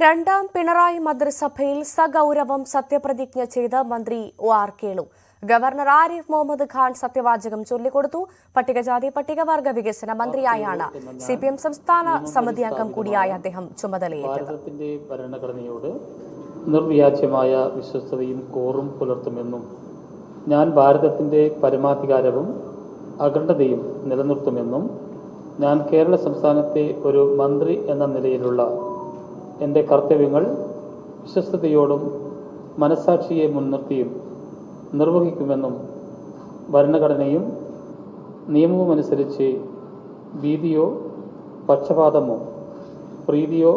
രണ്ടാം പിണറായി മന്ത്രിസഭയിൽ സഗൌരവം സത്യപ്രതിജ്ഞ ചെയ്ത മന്ത്രി ഒ.ആർ. കേളു. ഗവർണർ ആരിഫ് മുഹമ്മദ് ഖാൻ സത്യവാചകം ചൊല്ലിക്കൊടുത്തു. പട്ടികജാതി പട്ടികവർഗ വികസന മന്ത്രിയായാണ് സിപിഎം സംസ്ഥാന സമിതി അംഗം കൂടിയായ അദ്ദേഹം ചുമതലയേറ്റത്. ഭരണഘടനയോട് നിർവ്യാജ്യമായ വിശ്വസ്തതയും കോറും പുലർത്തുമെന്നും ഞാൻ ഭാരതത്തിന്റെ പരമാധികാരവും അഖണ്ഡതയും നിലനിർത്തുമെന്നും ഞാൻ കേരള സംസ്ഥാനത്തെ ഒരു മന്ത്രി എന്ന നിലയിലുള്ള എൻ്റെ കർത്തവ്യങ്ങൾ വിശ്വസ്തയോടും മനസാക്ഷിയെ മുൻനിർത്തിയും നിർവഹിക്കുമെന്നും ഭരണഘടനയും നിയമവുമനുസരിച്ച് ഭീതിയോ പക്ഷപാതമോ പ്രീതിയോ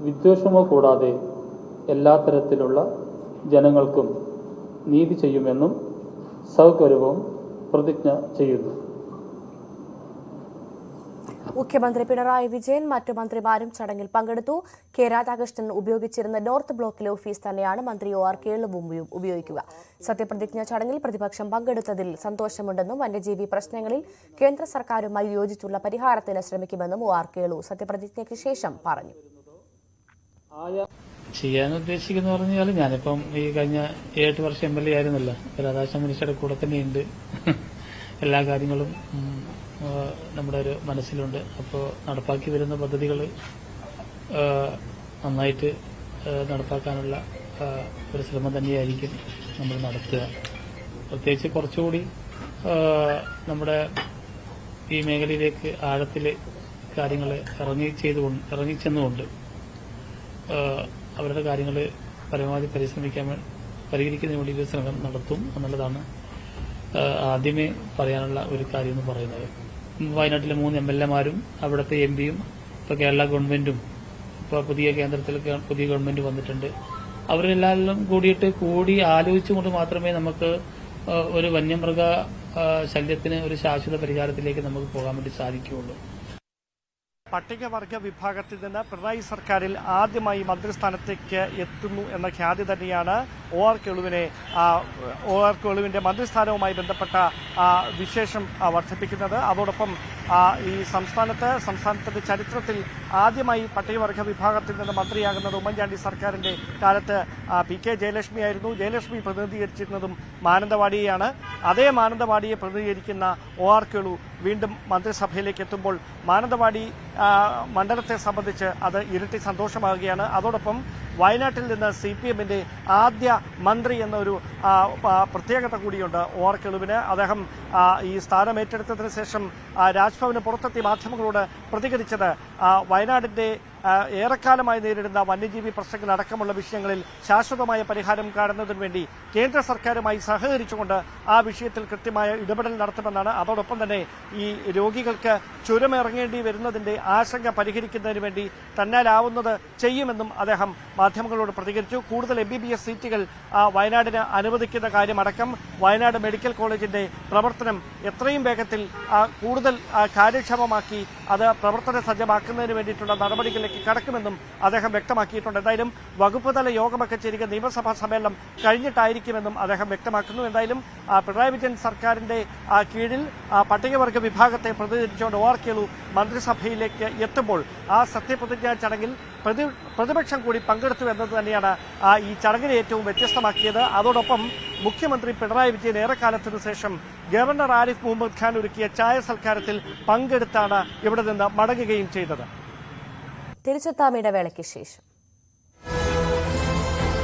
വിദ്വേഷമോ കൂടാതെ എല്ലാ തരത്തിലുള്ള ജനങ്ങൾക്കും നീതി ചെയ്യുമെന്നും സഗൗരവം പ്രതിജ്ഞ ചെയ്യുന്നു. മുഖ്യമന്ത്രി പിണറായി വിജയൻ മറ്റു മന്ത്രിമാരും ചടങ്ങിൽ പങ്കെടുത്തു. കെ രാധാകൃഷ്ണൻ ഉപയോഗിച്ചിരുന്ന നോർത്ത് ബ്ലോക്കിലെ ഓഫീസ് തന്നെയാണ് മന്ത്രി ഒ.ആർ. കേളുവും ഉപയോഗിക്കുക. സത്യപ്രതിജ്ഞ ചടങ്ങിൽ പ്രതിപക്ഷം പങ്കെടുത്തതിൽ സന്തോഷമുണ്ടെന്നും വന്യജീവി പ്രശ്നങ്ങളിൽ കേന്ദ്ര സർക്കാരുമായി യോജിച്ചുള്ള പരിഹാരത്തിന് ശ്രമിക്കുമെന്നും ഒ.ആർ. കേളു സത്യപ്രതിജ്ഞയ്ക്ക് ശേഷം പറഞ്ഞു. ചെയ്യാൻ ഉദ്ദേശിക്കുന്ന പറഞ്ഞാൽ ഞാനിപ്പം ഈ കഴിഞ്ഞ 7 വർഷം MLA ആയിരുന്നല്ലോ. രാധാകൃഷ്ണൻ മിനിസ്റ്ററുടെ കൂടെ തന്നെയുണ്ട്. എല്ലാ കാര്യങ്ങളും നമ്മുടെ ഒരു മനസ്സിലുണ്ട്. അപ്പോൾ നടപ്പാക്കി വരുന്ന പദ്ധതികൾ നന്നായിട്ട് നടപ്പാക്കാനുള്ള ഒരു ശ്രമം തന്നെയായിരിക്കും നമ്മൾ നടത്തുക. പ്രത്യേകിച്ച് കുറച്ചുകൂടി നമ്മുടെ ഈ മേഖലയിലേക്ക് ആഴത്തിൽ കാര്യങ്ങൾ ഇറങ്ങിച്ചെന്നുകൊണ്ട് അവരുടെ കാര്യങ്ങൾ പരമാവധി പരിഹരിക്കുന്നതിന് വേണ്ടി ഒരു ശ്രമം നടത്തും എന്നുള്ളതാണ് ആദ്യമേ പറയാനുള്ള ഒരു കാര്യം എന്ന് പറയുന്നത്. വയനാട്ടിലെ 3 MLAമാരും അവിടുത്തെ MPയും ഇപ്പോൾ കേരള ഗവൺമെന്റും ഇപ്പോൾ കേന്ദ്രത്തിൽ പുതിയ ഗവൺമെന്റ് വന്നിട്ടുണ്ട്. അവരെല്ലാവരും കൂടി ആലോചിച്ചുകൊണ്ട് മാത്രമേ നമുക്ക് ഒരു വന്യമൃഗ ശല്യത്തിന് ഒരു ശാശ്വത പരിഹാരത്തിലേക്ക് നമുക്ക് പോകാൻ വേണ്ടി സാധിക്കുകയുള്ളൂ. പട്ടികവർഗ വിഭാഗത്തിൽ നിന്ന് പിണറായി സർക്കാരിൽ ആദ്യമായി മന്ത്രിസ്ഥാനത്തേക്ക് എത്തുന്നു എന്ന ഖ്യാതി തന്നെയാണ് ഒ.ആർ. കേളുവിന്റെ മന്ത്രിസ്ഥാനവുമായി ബന്ധപ്പെട്ട വിശേഷം വർദ്ധിപ്പിക്കുന്നത്. അതോടൊപ്പം ഈ സംസ്ഥാനത്തിന്റെ ചരിത്രത്തിൽ ആദ്യമായി പട്ടികവർഗ വിഭാഗത്തിൽ നിന്ന് മന്ത്രിയാകുന്നത് ഉമ്മൻചാണ്ടി സർക്കാരിന്റെ കാലത്ത് PK ജയലക്ഷ്മി ആയിരുന്നു. ജയലക്ഷ്മി പ്രതിനിധീകരിച്ചിരുന്നതും മാനന്തവാടിയെയാണ്. അതേ മാനന്തവാടിയെ പ്രതിനിധീകരിക്കുന്ന ഒ.ആർ. കേളു വീണ്ടും മന്ത്രിസഭയിലേക്ക് എത്തുമ്പോൾ മാനന്തവാടി മണ്ഡലത്തെ സംബന്ധിച്ച് അത് ഇരട്ടി സന്തോഷമാകുകയാണ്. അതോടൊപ്പം വയനാട്ടിൽ നിന്ന് CPMന്റെ ആദ്യ മന്ത്രി എന്നൊരു പ്രത്യേകത കൂടിയുണ്ട് ഒ.ആർ. കേളുവിന്. അദ്ദേഹം ഈ സ്ഥാനം ഏറ്റെടുത്തതിന് ശേഷം രാജ്ഭവന് പുറത്തെത്തി മാധ്യമങ്ങളോട് പ്രതികരിച്ചത് വയനാടിന്റെ ഏറെക്കാലമായി നേരിടുന്ന വന്യജീവി പ്രശ്നങ്ങൾ അടക്കമുള്ള വിഷയങ്ങളിൽ ശാശ്വതമായ പരിഹാരം കാണുന്നതിനു വേണ്ടി കേന്ദ്ര സർക്കാരുമായി സഹകരിച്ചുകൊണ്ട് ആ വിഷയത്തിൽ കൃത്യമായ ഇടപെടൽ നടത്തുമെന്നാണ്. അതോടൊപ്പം തന്നെ ഈ രോഗികൾക്ക് ചുരമിറങ്ങേണ്ടി വരുന്നതിന്റെ ആശങ്ക പരിഹരിക്കുന്നതിന് വേണ്ടി തന്നാലാവുന്നത് ചെയ്യുമെന്നും അദ്ദേഹം മാധ്യമങ്ങളോട് പ്രതികരിച്ചു. കൂടുതൽ MBBS സീറ്റുകൾ വയനാടിന് അനുവദിക്കുന്ന കാര്യമടക്കം വയനാട് മെഡിക്കൽ കോളേജിന്റെ പ്രവർത്തനം എത്രയും വേഗത്തിൽ കൂടുതൽ കാര്യക്ഷമമാക്കി അത് പ്രവർത്തന സജ്ജമാക്കുന്നതിന് വേണ്ടിയിട്ടുള്ള നടപടികളിലേക്ക് കടക്കുമെന്നും അദ്ദേഹം വ്യക്തമാക്കിയിട്ടുണ്ട്. എന്തായാലും വകുപ്പ് തല യോഗമൊക്കെ ചേരുക നിയമസഭാ സമ്മേളനം കഴിഞ്ഞിട്ടായിരിക്കുമെന്നും അദ്ദേഹം വ്യക്തമാക്കുന്നു. എന്തായാലും പിണറായി വിജയൻ സർക്കാരിന്റെ കീഴിൽ പട്ടികവർഗ വിഭാഗത്തെ പ്രതിനിധീകരിച്ചുകൊണ്ട് ഒ.ആർ. കേളു മന്ത്രിസഭയിലേക്ക് എത്തുമ്പോൾ ആ സത്യപ്രതിജ്ഞാ ചടങ്ങിൽ പ്രതിപക്ഷം കൂടി പങ്കെടുത്തു എന്നത് തന്നെയാണ് ഈ ചടങ്ങിനെ ഏറ്റവും വ്യത്യസ്തമാക്കിയത്. അതോടൊപ്പം മുഖ്യമന്ത്രി പിണറായി വിജയൻ ഏറെക്കാലത്തിനു ശേഷം ഗവർണർ ആരിഫ് മുഹമ്മദ് ഖാൻ ഒരുക്കിയ ചായ സൽക്കാരത്തിൽ പങ്കെടുത്താണ് ഇവിടെ നിന്ന് മടങ്ങുകയും ചെയ്തത്. തിരിച്ചെത്താം ഇടവേളയ്ക്ക് ശേഷം.